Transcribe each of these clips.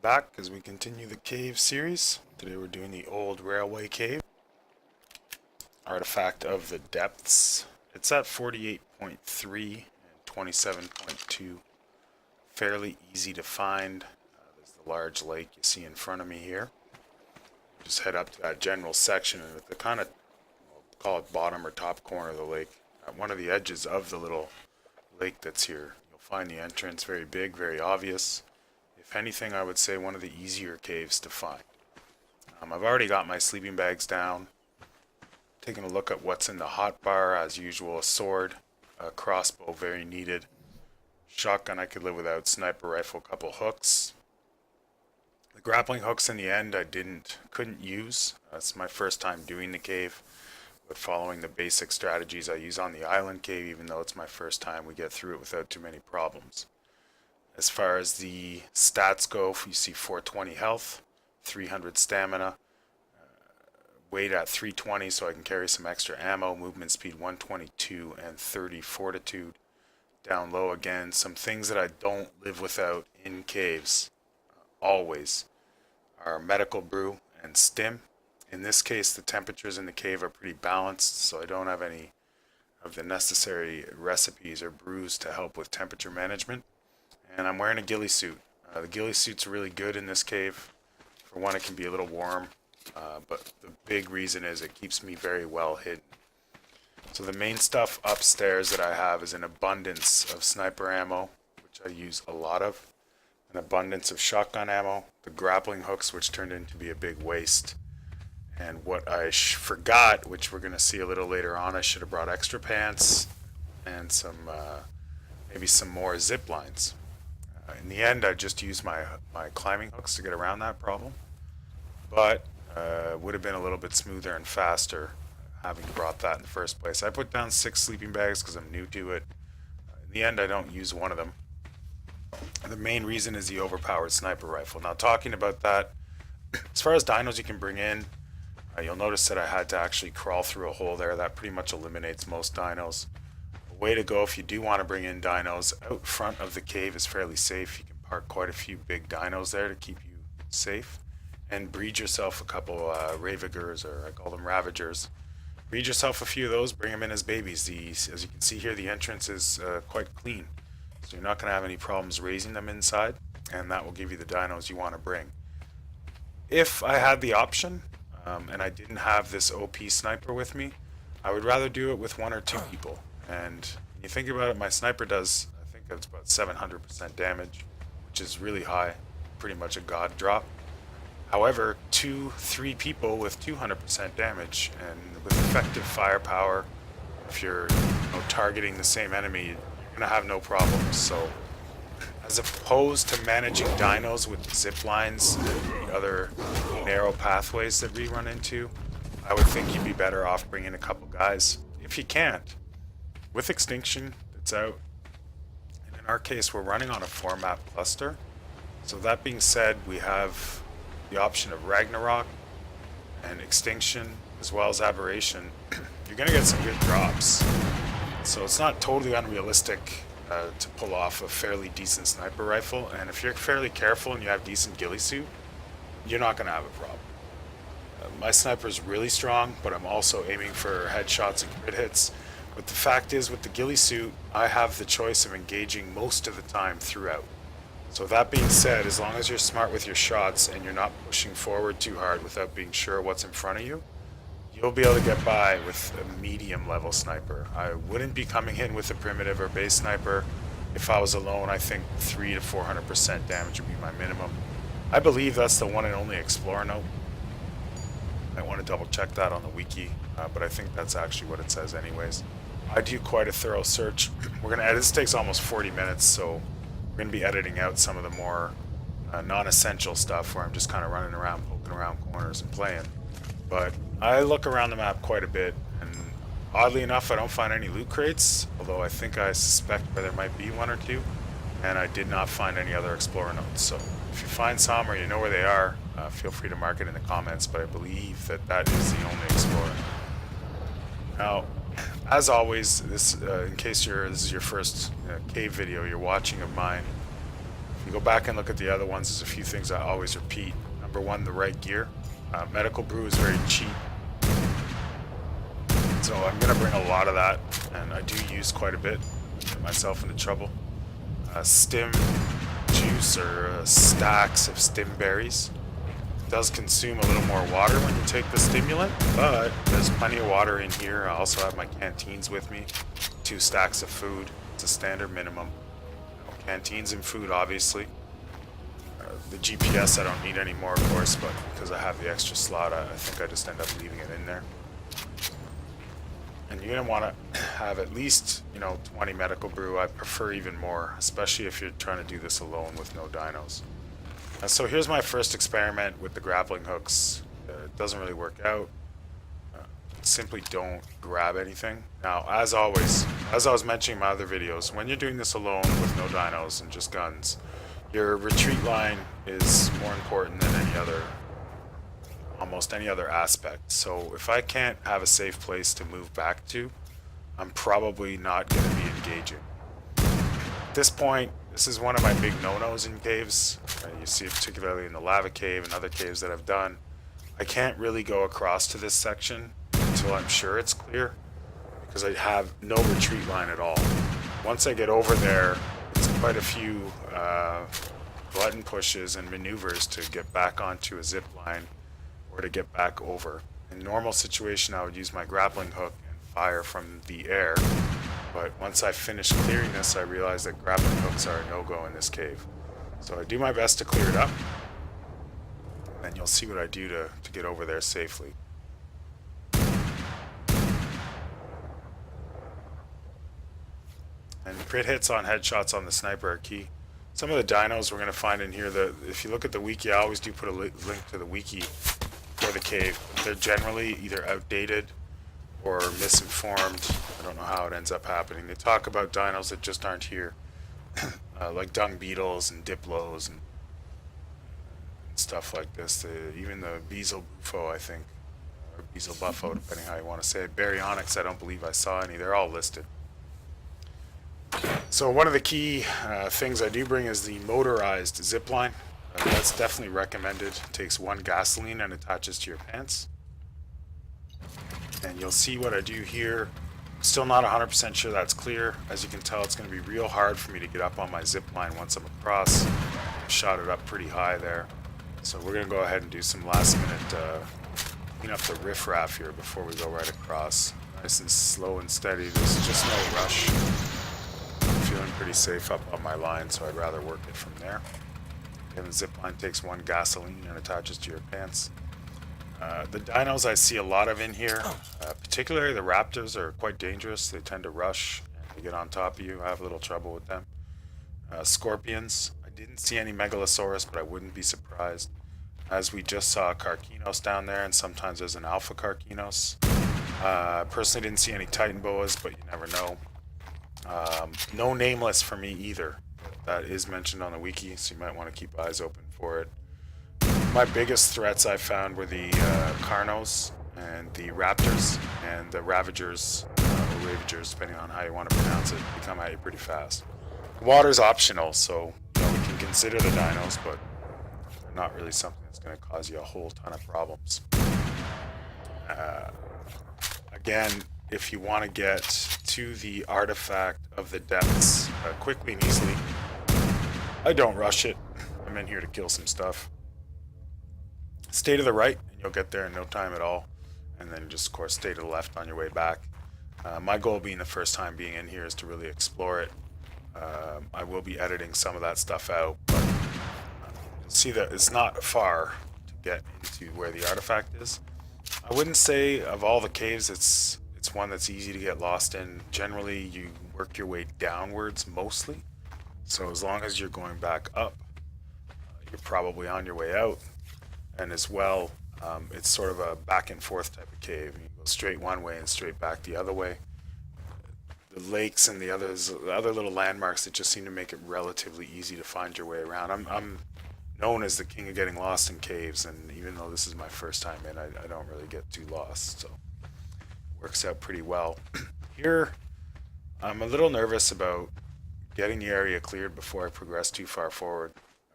back as we continue the cave series. Today we're doing the old railway cave. Artifact of the Depths. It's at 48.3 and 27.2. Fairly easy to find. There's the large lake you see in front of me here. Just head up to that general section and at the kind of, we'll call it bottom or top corner of the lake, at one of the edges of the little lake that's here, you'll find the entrance very big, very obvious. If anything, I would say one of the easier caves to find. I've already got my sleeping bags down. Taking a look at what's in the hotbar, as usual, a sword, a crossbow, very needed. Shotgun I could live without, sniper rifle, a couple hooks. The grappling hooks in the end I couldn't use. It's my first time doing the cave, but following the basic strategies I use on the island cave, even though it's my first time, we get through it without too many problems. As far as the stats go, you see 420 health, 300 stamina, weight at 320 so I can carry some extra ammo, movement speed 122 and 30 fortitude. Down low again, some things that I don't live without in caves, always, are medical brew and stim. In this case, the temperatures in the cave are pretty balanced, so I don't have any of the necessary recipes or brews to help with temperature management. And I'm wearing a ghillie suit. The ghillie suit's really good in this cave. For one, it can be a little warm, but the big reason is it keeps me very well hidden. So the main stuff upstairs that I have is an abundance of sniper ammo, which I use a lot of, an abundance of shotgun ammo, the grappling hooks, which turned into be a big waste, and what I forgot, which we're going to see a little later on, I should have brought extra pants and some maybe some more zip lines. In the end, I just used my climbing hooks to get around that problem, but it would have been a little bit smoother and faster having brought that in the first place. I put down 6 sleeping bags because I'm new to it. In the end, I don't use one of them. The main reason is the overpowered sniper rifle. Now, talking about that, as far as dinos you can bring in, you'll notice that I had to actually crawl through a hole there. That pretty much eliminates most dinos. Way to go if you do want to bring in dinos. Out front of the cave is fairly safe. You can park quite a few big dinos there to keep you safe, and breed yourself a couple ravagers, or I call them ravagers. Breed yourself a few of those, bring them in as babies. As you can see here, the entrance is quite clean, so you're not going to have any problems raising them inside, and that will give you the dinos you want to bring. If I had the option and I didn't have this OP sniper with me, I would rather do it with 1 or 2 people. And when you think about it, my sniper does, I think it's about 700% damage, which is really high, pretty much a god drop. However, 2-3 people with 200% damage, and with effective firepower, if you're targeting the same enemy, you're going to have no problems. So, as opposed to managing dinos with zip lines and the other narrow pathways that we run into, I would think you'd be better off bringing a couple guys, if you can't. With Extinction, it's out, and in our case we're running on a 4-map cluster. So that being said, we have the option of Ragnarok and Extinction as well as Aberration. You're going to get some good drops, so it's not totally unrealistic to pull off a fairly decent sniper rifle, and if you're fairly careful and you have decent ghillie suit, you're not going to have a problem. My sniper is really strong, but I'm also aiming for headshots and crit hits. But the fact is, with the ghillie suit, I have the choice of engaging most of the time throughout. So that being said, as long as you're smart with your shots and you're not pushing forward too hard without being sure what's in front of you, you'll be able to get by with a medium level sniper. I wouldn't be coming in with a primitive or base sniper. If I was alone, I think 300 to 400% damage would be my minimum. I believe that's the one and only Explorer note. I want to double check that on the wiki, but I think that's actually what it says anyways. I do quite a thorough search. We're going to edit, this takes almost 40 minutes, so we're going to be editing out some of the more non-essential stuff where I'm just kind of running around, poking around corners and playing. But I look around the map quite a bit, and oddly enough I don't find any loot crates, although I think I suspect where there might be 1 or 2, and I did not find any other Explorer notes. So if you find some or you know where they are, feel free to mark it in the comments, but I believe that that is the only Explorer. Now, as always, this in case this is your first cave video you're watching of mine, if you go back and look at the other ones, there's a few things I always repeat. Number one, the right gear. Medical brew is very cheap, so I'm going to bring a lot of that, and I do use quite a bit to get myself into trouble. Stim juice, or stacks of stim berries. It does consume a little more water when you take the stimulant, but there's plenty of water in here. I also have my canteens with me, 2 stacks of food. It's a standard minimum. Canteens and food, obviously. The GPS I don't need anymore, of course, but because I have the extra slot, I think I just end up leaving it in there. And you're going to want to have at least, 20 medical brew. I prefer even more, especially if you're trying to do this alone with no dynos. So here's my first experiment with the grappling hooks. It doesn't really work out. Simply don't grab anything. Now, as always, as I was mentioning in my other videos, when you're doing this alone with no dynos and just guns, your retreat line is more important than almost any other aspect. So if I can't have a safe place to move back to, I'm probably not going to be engaging. At this point, this is one of my big no-nos in caves. You see it particularly in the lava cave and other caves that I've done. I can't really go across to this section until I'm sure it's clear, because I have no retreat line at all. Once I get over there, it's quite a few button pushes and maneuvers to get back onto a zip line or to get back over. In a normal situation, I would use my grappling hook and fire from the air, but once I finish clearing this, I realize that grappling hooks are a no-go in this cave. So I do my best to clear it up, and then you'll see what I do to get over there safely. And crit hits on headshots on the sniper are key. Some of the dynos we're going to find in here, if you look at the wiki, I always do put a link to the wiki for the cave. They're generally either outdated or misinformed. I don't know how it ends up happening. They talk about dinos that just aren't here, like dung beetles and diplos and stuff like this. Even the Bezel Buffo, I think, or Bezel Buffo, depending how you want to say it. Baryonyx, I don't believe I saw any. They're all listed. So one of the key things I do bring is the motorized zipline. That's definitely recommended. It takes 1 gasoline and attaches to your pants. And you'll see what I do here. Still not 100% sure that's clear. As you can tell, it's going to be real hard for me to get up on my zipline once I'm across. I've shot it up pretty high there. So we're going to go ahead and do some last minute clean up the riffraff here before we go right across. Nice and slow and steady. There's just no rush. Feeling pretty safe up on my line, so I'd rather work it from there. Again, the zipline takes 1 gasoline and attaches to your pants. The dinos I see a lot of in here, particularly the raptors, are quite dangerous. They tend to rush and they get on top of you. I have a little trouble with them. Scorpions, I didn't see any megalosaurus, but I wouldn't be surprised. As we just saw Carcinos down there, and sometimes there's an alpha Carcinos. Personally didn't see any titan boas, but you never know. No nameless for me either. That is mentioned on the wiki, so you might want to keep eyes open for it. My biggest threats I found were the Carnos and the Raptors and the Ravagers, or Ravagers, depending on how you want to pronounce it. They come at you pretty fast. Water's optional, so we can consider the dinos, but they're not really something that's going to cause you a whole ton of problems. Again, if you want to get to the artifact of the depths quickly and easily, I don't rush it. I'm in here to kill some stuff. Stay to the right, and you'll get there in no time at all. And then just, of course, stay to the left on your way back. My goal being the first time being in here is to really explore it. I will be editing some of that stuff out, but you'll see that it's not far to get into where the artifact is. I wouldn't say of all the caves it's one that's easy to get lost in. Generally, you work your way downwards mostly. So as long as you're going back up, you're probably on your way out. And as well, it's sort of a back and forth type of cave. You go straight one way and straight back the other way. The lakes and the other little landmarks that just seem to make it relatively easy to find your way around. I'm known as the king of getting lost in caves, and even though this is my first time in, I don't really get too lost, so it works out pretty well. Here, I'm a little nervous about getting the area cleared before I progress too far forward.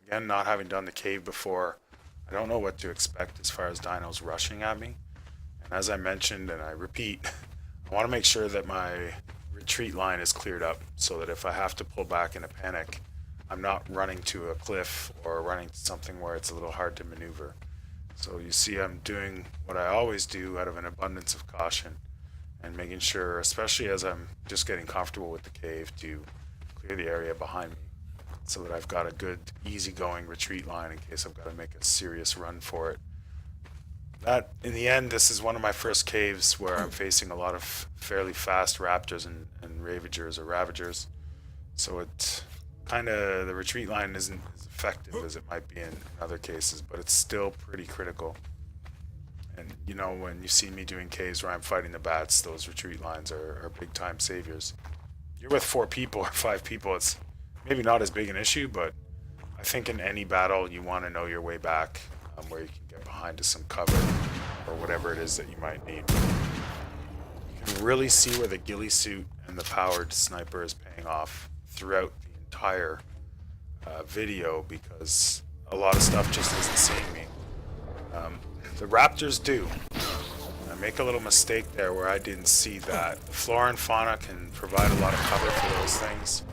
Again, not having done the cave before, I don't know what to expect as far as dinos rushing at me. And as I mentioned, and I repeat, I want to make sure that my retreat line is cleared up so that if I have to pull back in a panic, I'm not running to a cliff or running to something where it's a little hard to maneuver. So you see I'm doing what I always do out of an abundance of caution and making sure, especially as I'm just getting comfortable with the cave, to clear the area behind me so that I've got a good, easygoing retreat line in case I've got to make a serious run for it. That, in the end, this is one of my first caves where I'm facing a lot of fairly fast raptors and ravagers or ravagers. So it kind of, the retreat line isn't as effective as it might be in other cases, but it's still pretty critical. And you know, when you see me doing caves where I'm fighting the bats, those retreat lines are big time saviors. You're with 4 people or 5 people, it's maybe not as big an issue, but I think in any battle you want to know your way back, where you can get behind to some cover or whatever it is that you might need. You can really see where the ghillie suit and the powered sniper is paying off throughout the entire video, because a lot of stuff just isn't seeing me. The raptors do. I make a little mistake there where I didn't see that. The flora and fauna can provide a lot of cover for those things.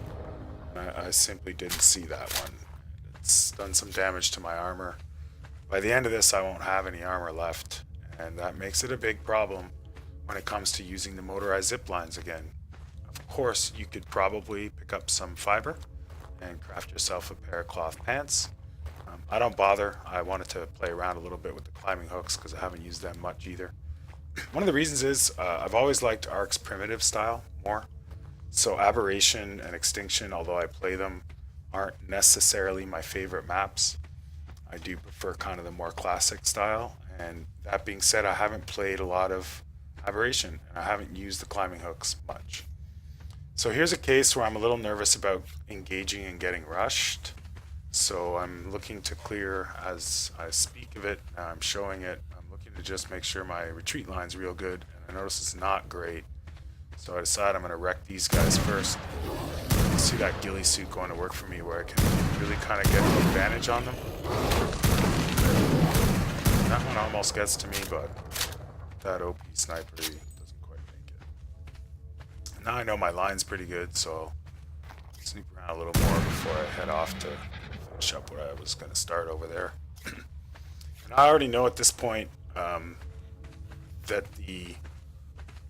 I simply didn't see that one. It's done some damage to my armor. By the end of this, I won't have any armor left, and that makes it a big problem when it comes to using the motorized zip lines again. Of course, you could probably pick up some fiber and craft yourself a pair of cloth pants. I don't bother. I wanted to play around a little bit with the climbing hooks because I haven't used them much either. One of the reasons is I've always liked Ark's primitive style more. So Aberration and Extinction, although I play them, aren't necessarily my favorite maps. I do prefer kind of the more classic style, and that being said, I haven't played a lot of Aberration, and I haven't used the climbing hooks much. So here's a case where I'm a little nervous about engaging and getting rushed. So I'm looking to clear as I speak of it. Now I'm showing it. I'm looking to just make sure my retreat line's real good, and I notice it's not great. So I decide I'm going to wreck these guys first. See that ghillie suit going to work for me where I can really kind of get an advantage on them. That one almost gets to me, but that OP sniper doesn't quite make it. Now I know my line's pretty good, so I'll snoop around a little more before I head off to finish up what I was going to start over there. And I already know at this point that the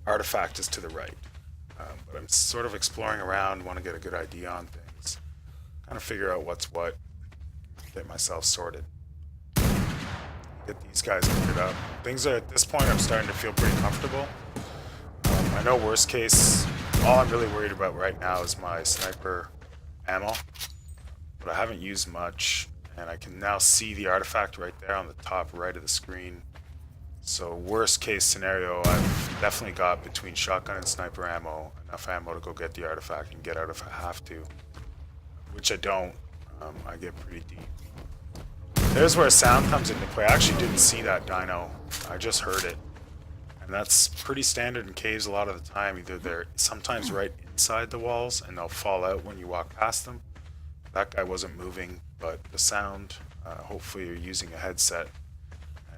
artifact is to the right. But I'm sort of exploring around, want to get a good idea on things, kind of figure out what's what, get myself sorted, get these guys cleared up. Things are, at this point, I'm starting to feel pretty comfortable. I know worst case, all I'm really worried about right now is my sniper ammo, but I haven't used much, and I can now see the artifact right there on the top right of the screen. So worst case scenario, I've definitely got between shotgun and sniper ammo, enough ammo to go get the artifact and get out if I have to, which I don't. I get pretty deep. There's where sound comes into play. I actually didn't see that dino, I just heard it. And that's pretty standard in caves a lot of the time. Either they're sometimes right inside the walls and they'll fall out when you walk past them. That guy wasn't moving, but the sound, hopefully you're using a headset.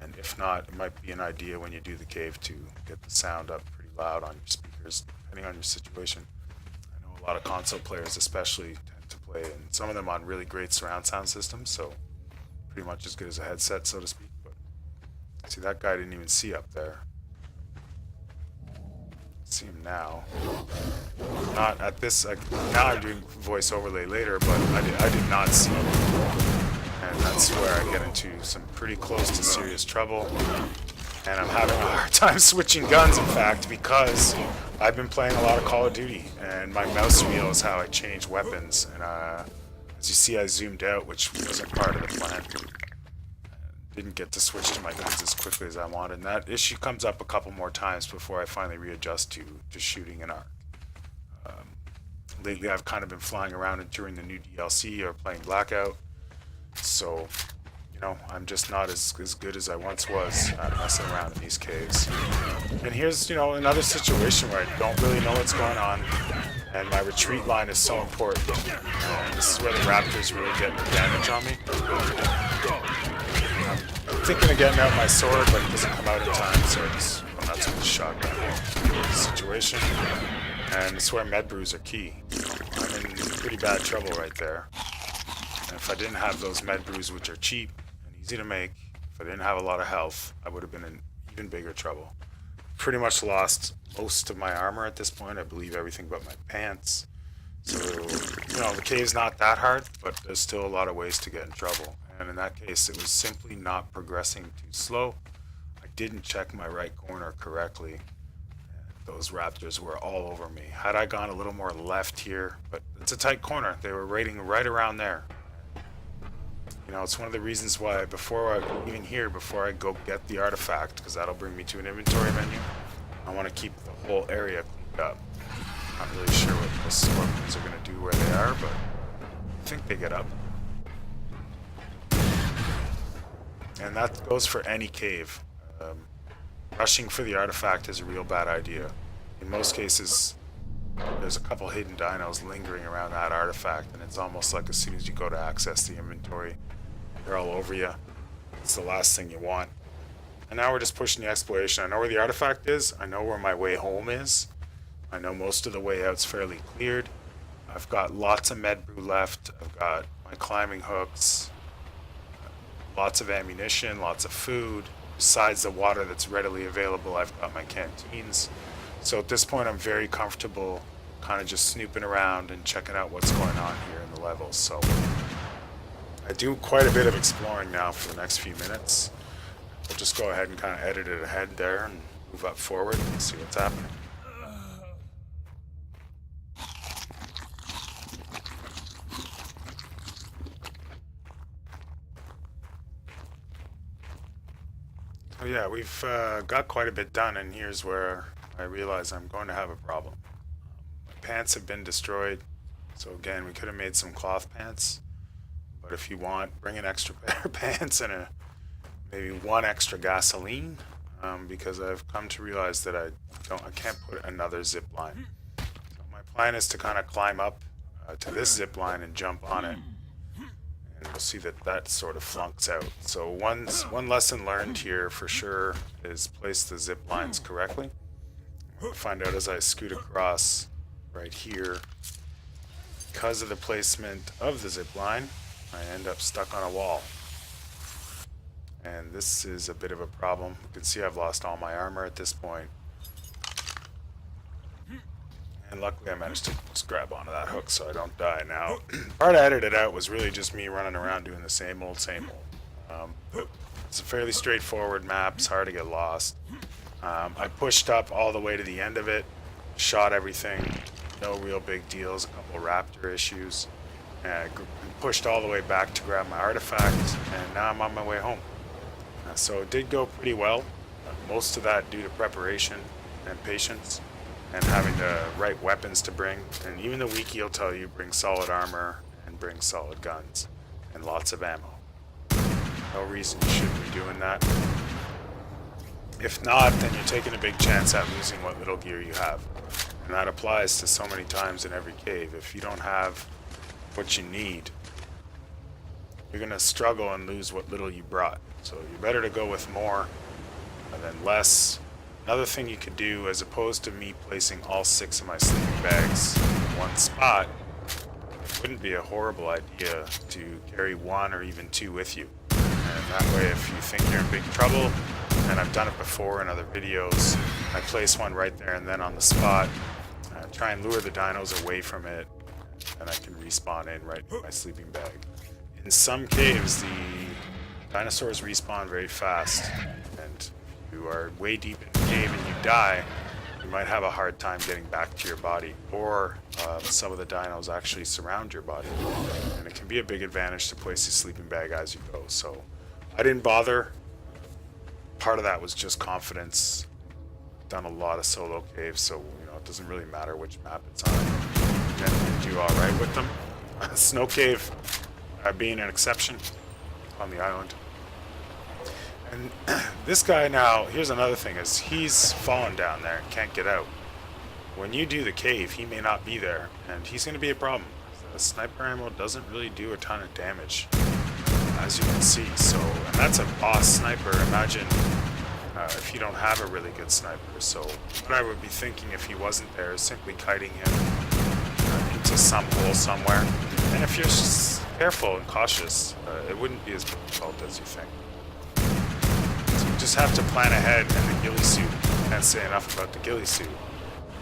And if not, it might be an idea when you do the cave to get the sound up pretty loud on your speakers, depending on your situation. I know a lot of console players especially tend to play, and some of them on really great surround sound systems, so pretty much as good as a headset, so to speak. But see, that guy didn't even see up there. See him now. Not at this, now I'm doing voice overlay later, but I did not see him. And that's where I get into some pretty close to serious trouble. And I'm having a hard time switching guns, in fact, because I've been playing a lot of Call of Duty, and my mouse wheel is how I change weapons. And as you see, I zoomed out, which wasn't part of the plan. Didn't get to switch to my guns as quickly as I wanted. And that issue comes up a couple more times before I finally readjust to shooting an arc. Lately, I've kind of been flying around during the new DLC or playing Blackout. So, you know, I'm just not as good as I once was at messing around in these caves. And here's, you know, another situation where I don't really know what's going on. and my retreat line is so important. And this is where the raptors really get the damage on me. I'm thinking of getting out my sword, but it doesn't come out in time, so I'm not too much shotgun situation. And this is where med brews are key. I'm in pretty bad trouble right there. And if I didn't have those med brews, which are cheap and easy to make, if I didn't have a lot of health, I would have been in even bigger trouble. Pretty much lost most of my armor at this point. I believe everything but my pants. So, you know, the cave's not that hard, but there's still a lot of ways to get in trouble. And in that case, it was simply not progressing too slow. I didn't check my right corner correctly. Those raptors were all over me. Had I gone a little more left here, but it's a tight corner. They were raiding right around there. You know, it's one of the reasons why before I go get the artifact, because that'll bring me to an inventory menu, I want to keep the whole area cleaned up. Not really sure what the scorpions are going to do where they are, but I think they get up. And that goes for any cave. Rushing for the artifact is a real bad idea. In most cases, there's a couple hidden dinos lingering around that artifact, and it's almost like as soon as you go to access the inventory, they're all over you. It's the last thing you want. And now we're just pushing the exploration. I know where the artifact is. I know where my way home is. I know most of the way out's fairly cleared. I've got lots of med brew left. I've got my climbing hooks, lots of ammunition, lots of food. Besides the water that's readily available, I've got my canteens. So at this point, I'm very comfortable kind of just snooping around and checking out what's going on here in the levels. So I do quite a bit of exploring now for the next few minutes. We'll just go ahead and kind of edit it ahead there and move up forward and see what's happening. Oh yeah, we've got quite a bit done, and here's where I realize I'm going to have a problem. My pants have been destroyed, so again, we could have made some cloth pants, but if you want, bring an extra pair of pants and maybe one extra gasoline, because I've come to realize that I can't put another zip line. So my plan is to kind of climb up to this zip line and jump on it. And we'll see that sort of flunks out. So one lesson learned here for sure is place the zip lines correctly. We'll find out as I scoot across right here. Because of the placement of the zip line, I end up stuck on a wall. And this is a bit of a problem. You can see I've lost all my armor at this point. And luckily I managed to just grab onto that hook so I don't die. Now, part I edited out was really just me running around doing the same old. It's a fairly straightforward map. It's hard to get lost. I pushed up all the way to the end of it, shot everything. No real big deals, a couple raptor issues. And I pushed all the way back to grab my artifact, and now I'm on my way home. So it did go pretty well. Most of that due to preparation and patience, and having the right weapons to bring. And even the WIKI will tell you bring solid armor and bring solid guns and lots of ammo. No reason you shouldn't be doing that. If not, then you're taking a big chance at losing what little gear you have. And that applies to so many times in every cave. If you don't have what you need, you're going to struggle and lose what little you brought. So you're better to go with more than less. Another thing you could do, as opposed to me placing all 6 of my sleeping bags in one spot, it wouldn't be a horrible idea to carry 1 or even 2 with you. And that way, if you think you're in big trouble, and I've done it before in other videos, I place one right there and then on the spot, try and lure the dinos away from it, and I can respawn in right in my sleeping bag. In some caves, the dinosaurs respawn very fast, and you are way deep in the cave and you die, you might have a hard time getting back to your body, or some of the dinos actually surround your body, and it can be a big advantage to place your sleeping bag as you go. So I didn't bother. Part of that was just confidence. Done a lot of solo caves, so it doesn't really matter which map it's on, and do all right with them. Snow cave being an exception on the island. And this guy now, here's another thing, is he's fallen down there and can't get out. when you do the cave, he may not be there, and he's going to be a problem. The sniper ammo doesn't really do a ton of damage, as you can see. So, and that's a boss sniper. Imagine if you don't have a really good sniper. So what I would be thinking if he wasn't there is simply kiting him into some hole somewhere. And if you're careful and cautious, it wouldn't be as difficult as you think. So you just have to plan ahead, and the ghillie suit, can't say enough about the ghillie suit.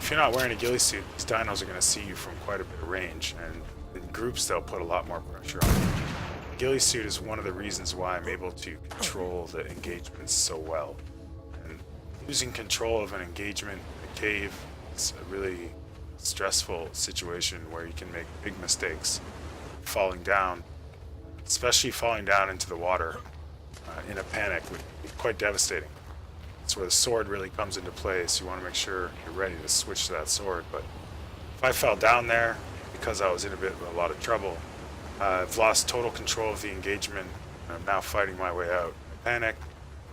If you're not wearing a ghillie suit, these dinos are going to see you from quite a bit of range, and in groups they'll put a lot more pressure on you. The ghillie suit is one of the reasons why I'm able to control the engagements so well. And losing control of an engagement in a cave is a really stressful situation where you can make big mistakes. Falling down, especially falling down into the water in a panic, would be quite devastating. That's where the sword really comes into play, so you want to make sure you're ready to switch to that sword. But if I fell down there because I was in a lot of trouble, I've lost total control of the engagement, and I'm now fighting my way out. I panic,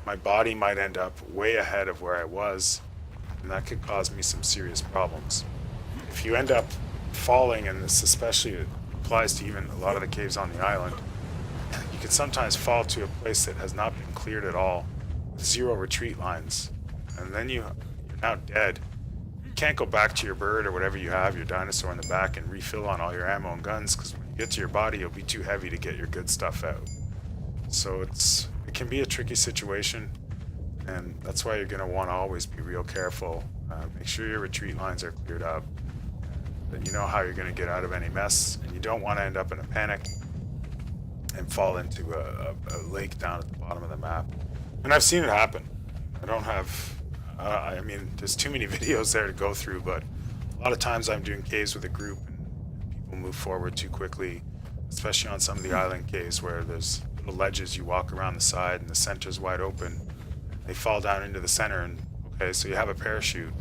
my body might end up way ahead of where I was, and that could cause me some serious problems. If you end up falling, and this especially applies to even a lot of the caves on the island, you can sometimes fall to a place that has not been cleared at all, with 0 retreat lines, and then you're now dead. You can't go back to your bird or whatever you have, your dinosaur in the back, and refill on all your ammo and guns, because when you get to your body, you'll be too heavy to get your good stuff out. So it can be a tricky situation, and that's why you're going to want to always be real careful. Make sure your retreat lines are cleared up, that you know how you're going to get out of any mess, and you don't want to end up in a panic and fall into a lake down at the bottom of the map. And I've seen it happen. I don't have, I mean, there's too many videos there to go through, but a lot of times I'm doing caves with a group and people move forward too quickly, especially on some of the island caves where there's little ledges you walk around the side and the center's wide open. They fall down into the center, and okay, so you have a parachute,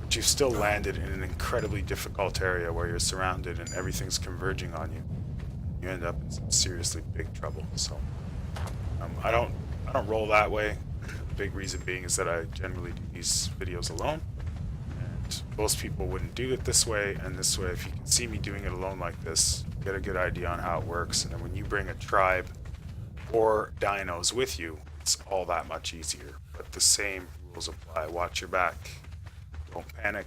but you've still landed in an incredibly difficult area where you're surrounded and everything's converging on you. You end up in some seriously big trouble. So I don't roll that way. The big reason being is that I generally do these videos alone, and most people wouldn't do it this way. And this way, if you can see me doing it alone like this, you get a good idea on how it works. And then when you bring a tribe or dinos with you, it's all that much easier. But the same rules apply. Watch your back, don't panic,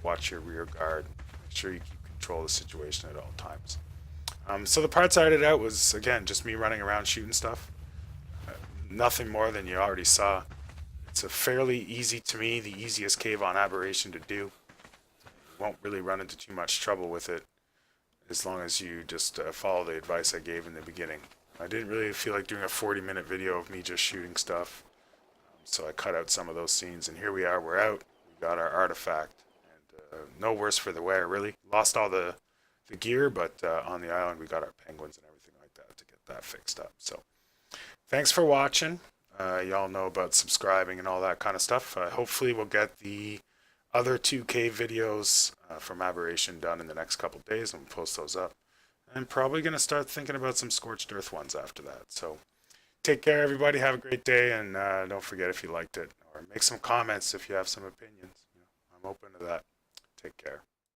watch your rear guard, make sure you keep control of the situation at all times. So the parts I edited out was, again, just me running around shooting stuff. Nothing more than you already saw. It's a fairly easy, to me, the easiest cave on Aberration to do. You won't really run into too much trouble with it as long as you just follow the advice I gave in the beginning. I didn't really feel like doing a 40-minute video of me just shooting stuff, so I cut out some of those scenes, and here we are, we're out. We got our artifact, and no worse for the wear, really. Lost all the gear, but on the island we got our penguins and everything like that to get that fixed up. So thanks for watching. Y'all know about subscribing and all that kind of stuff. Hopefully we'll get the other 2 cave videos from Aberration done in the next couple days, and we'll post those up. I'm probably going to start thinking about some Scorched Earth ones after that. So take care, everybody. Have a great day, and don't forget if you liked it, or make some comments if you have some opinions. I'm open to that. Take care.